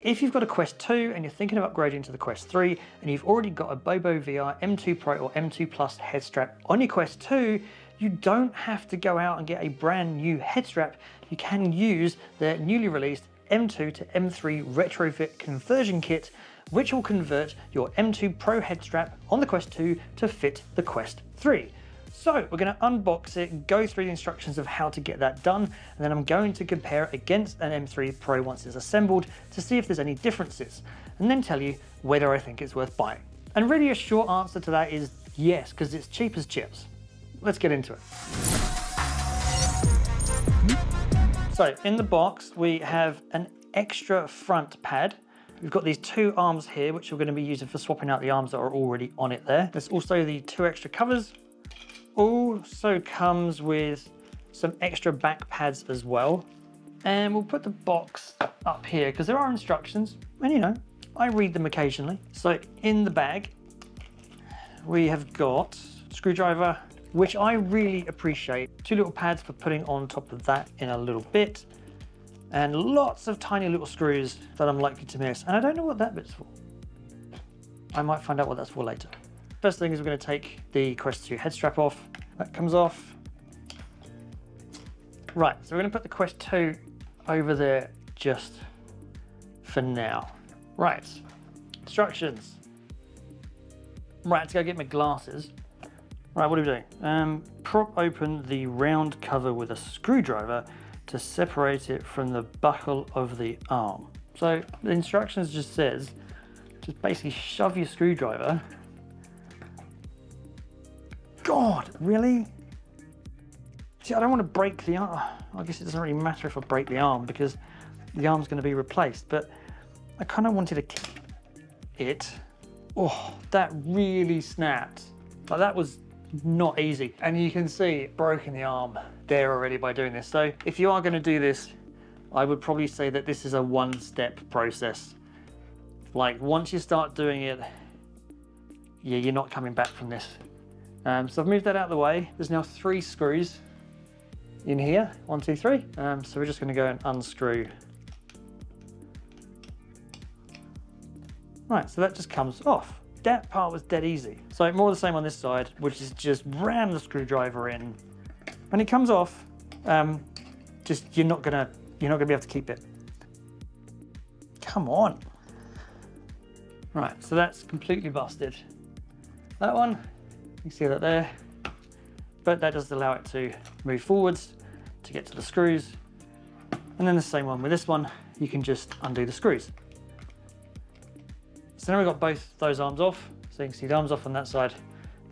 If you've got a Quest 2 and you're thinking of upgrading to the Quest 3 and you've already got a Bobo VR M2 Pro or M2 Plus head strap on your Quest 2, you don't have to go out and get a brand new head strap. You can use the newly released M2 to M3 retrofit conversion kit, which will convert your M2 Pro head strap on the Quest 2 to fit the Quest 3. So we're going to unbox it, go through the instructions of how to get that done, and then I'm going to compare it against an M3 Pro once it's assembled to see if there's any differences, and then tell you whether I think it's worth buying. And really a short answer to that is yes, because it's cheap as chips. Let's get into it. So in the box we have an extra front pad. We've got these two arms here which we're going to be using for swapping out the arms that are already on it there. There's also the two extra covers. Also comes with some extra back pads as well. And we'll put the box up here because there are instructions, and you know, I read them occasionally. So in the bag, we have got screwdriver, which I really appreciate. Two little pads for putting on top of that in a little bit, and lots of tiny little screws that I'm likely to miss. And I don't know what that bit's for. I might find out what that's for later. First thing is we're going to take the Quest 2 head strap off. That comes off. Right, so we're going to put the Quest 2 over there just for now. Right, instructions. Right, let's go get my glasses. Right, what are we doing? Prop open the round cover with a screwdriver to separate it from the buckle of the arm. So the instructions just says, just basically shove your screwdriver. God, really? See, I don't want to break the arm. I guess it doesn't really matter if I break the arm because the arm's going to be replaced, but I kind of wanted to keep it. Oh, that really snapped. Like, that was not easy. And you can see broken the arm there already by doing this. So if you are going to do this, I would probably say that this is a one-step process. Like, once you start doing it, yeah, you're not coming back from this. So I've moved that out of the way. There's now 3 screws in here, 1, 2, 3. So we're just going to go and unscrew. Right, so that just comes off. That part was dead easy. So more of the same on this side, which is just ram the screwdriver in. When it comes off, just you're not gonna be able to keep it. Come on. Right, so that's completely busted. That one, you see that there, but that does allow it to move forwards to get to the screws. And then the same one with this one, you can just undo the screws. So now we've got both those arms off. So you can see the arms off on that side,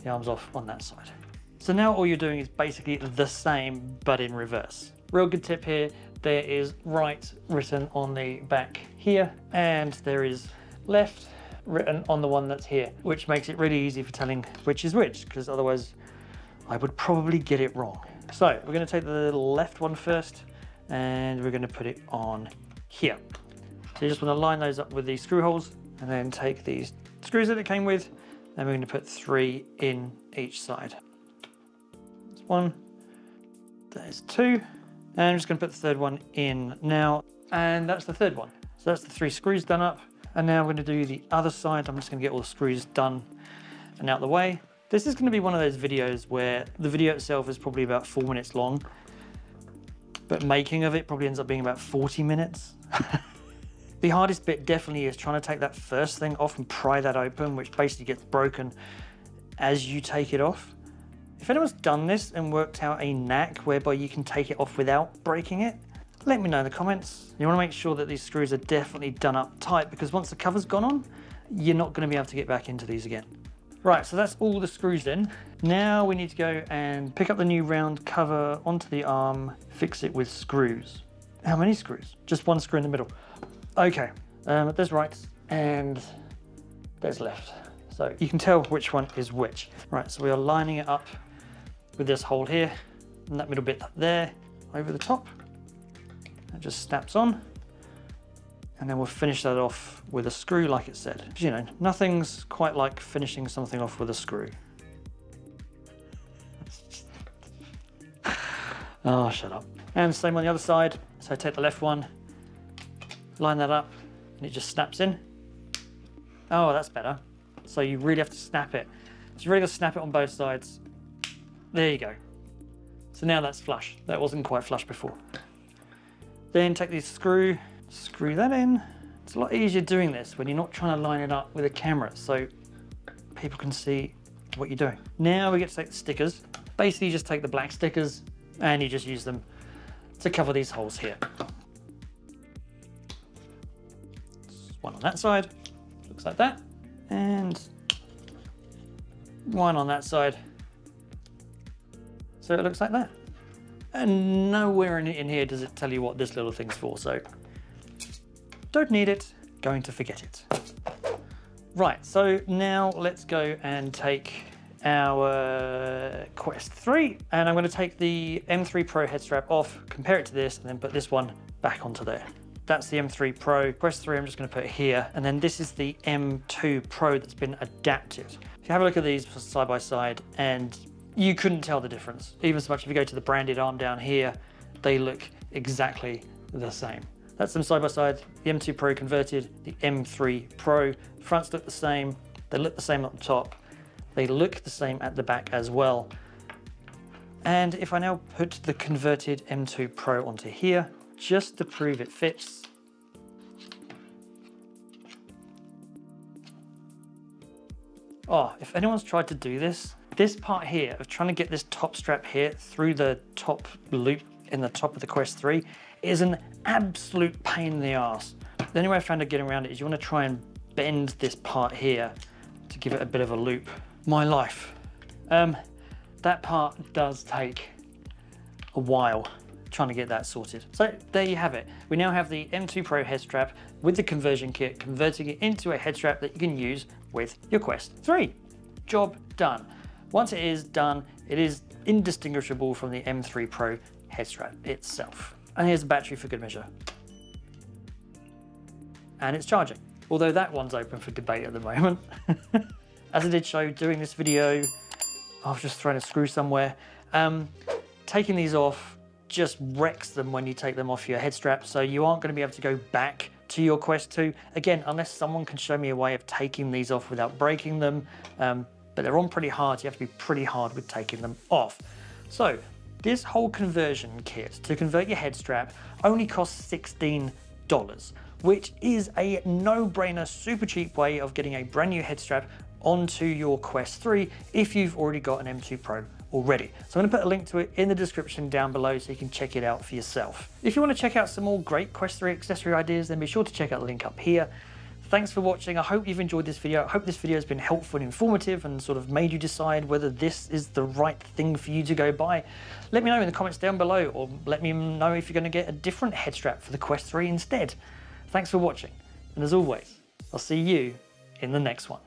the arms off on that side. So now all you're doing is basically the same, but in reverse. Real good tip here, there is right written on the back here, and there is left written on the one that's here, which makes it really easy for telling which is which, because otherwise I would probably get it wrong. So we're going to take the left one first, and we're going to put it on here. So you just want to line those up with these screw holes, and then take these screws that it came with, and we're going to put 3 in each side. There's 1, there's 2, and I'm just going to put the third one in now, and that's the third one. So that's the 3 screws done up. And now we're going to do the other side. I'm just going to get all the screws done and out of the way. This is going to be one of those videos where the video itself is probably about 4 minutes long, but making of it probably ends up being about 40 minutes. The hardest bit definitely is trying to take that first thing off and pry that open, which basically gets broken as you take it off. If anyone's done this and worked out a knack whereby you can take it off without breaking it, let me know in the comments. You want to make sure that these screws are definitely done up tight, because once the cover's gone on, you're not going to be able to get back into these again. Right, so that's all the screws in. Now we need to go and pick up the new round cover onto the arm, fix it with screws. How many screws? Just 1 screw in the middle. Okay, there's right and there's left. So you can tell which one is which. Right, so we are lining it up with this hole here, and that middle bit there over the top. That just snaps on, and then we'll finish that off with a screw like it said. You know, nothing's quite like finishing something off with a screw. Oh, shut up. And same on the other side. So take the left one, line that up, and it just snaps in. Oh, that's better. So you really have to snap it. So you really got to snap it on both sides. There you go. So now that's flush. That wasn't quite flush before. Then take this screw that in. It's a lot easier doing this when you're not trying to line it up with a camera so people can see what you're doing. Now we get to take the stickers. Basically, you just take the black stickers and you just use them to cover these holes here. One on that side, looks like that, and one on that side, so it looks like that. And nowhere in here does it tell you what this little thing's for, so don't need it, going to forget it. Right, so now let's go and take our Quest 3, and I'm going to take the M3 Pro head strap off, compare it to this, and then put this one back onto there. That's the M3 Pro. Quest 3 I'm just going to put here, and then this is the M2 Pro that's been adapted. If you have a look at these side by side, and you couldn't tell the difference. Even so much if you go to the branded arm down here, they look exactly the same. That's them side by side, the M2 Pro converted, the M3 Pro. Fronts look the same, they look the same at the top, they look the same at the back as well. And if I now put the converted M2 Pro onto here, just to prove it fits, oh, if anyone's tried to do this part here of trying to get this top strap here through the top loop in the top of the Quest 3 is an absolute pain in the ass. The only way I've found to get around it is you want to try and bend this part here to give it a bit of a loop. My life. That part does take a while trying to get that sorted. So there you have it. We now have the M2 Pro head strap with the conversion kit, converting it into a head strap that you can use with your Quest 3. Job done. Once it is done, it is indistinguishable from the M3 Pro head strap itself. And here's the battery for good measure. And it's charging, although that one's open for debate at the moment. As I did show doing this video, I was just throwing a screw somewhere. Taking these off just wrecks them when you take them off your head strap, so you aren't going to be able to go back to your Quest 2 again unless someone can show me a way of taking these off without breaking them. But they're on pretty hard, so you have to be pretty hard with taking them off. So this whole conversion kit to convert your head strap only costs $16, which is a no-brainer, super cheap way of getting a brand new head strap onto your Quest 3 if you've already got an M2 Pro already. So I'm going to put a link to it in the description down below so you can check it out for yourself. If you want to check out some more great Quest 3 accessory ideas, then be sure to check out the link up here. Thanks for watching. I hope you've enjoyed this video. I hope this video has been helpful and informative and sort of made you decide whether this is the right thing for you to go buy. Let me know in the comments down below, or let me know if you're going to get a different head strap for the Quest 3 instead. Thanks for watching, and as always, I'll see you in the next one.